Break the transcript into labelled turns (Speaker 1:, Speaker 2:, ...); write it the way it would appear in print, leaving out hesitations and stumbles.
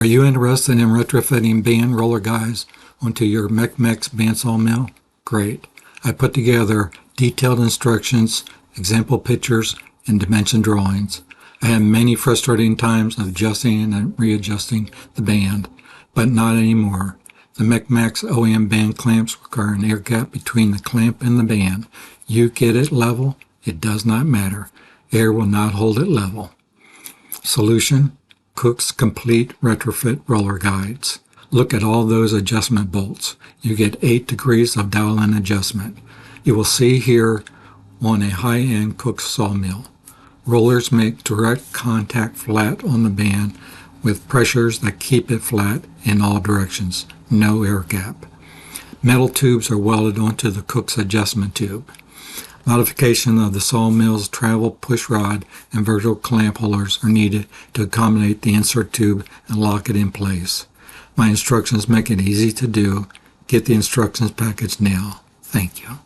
Speaker 1: Are you interested in retrofitting band roller guides onto your MechMaxx band sawmill? Great. I put together detailed instructions, example pictures, and dimension drawings. I had many frustrating times of adjusting and readjusting the band, but not anymore. The MechMaxx OEM band clamps require an air gap between the clamp and the band. You get it level, it does not matter. Air will not hold it level. Solution: Cook's Complete Retrofit Roller Guides. Look at all those adjustment bolts. You get 8 degrees of dial-in adjustment. You will see here on a high-end Cook's sawmill. Rollers make direct contact flat on the band with pressures that keep it flat in all directions. No air gap. Metal tubes are welded onto the Cook's adjustment tube. Modification of the sawmill's travel push rod and vertical clamp holders are needed to accommodate the insert tube and lock it in place. My instructions make it easy to do. Get the instructions package now. Thank you.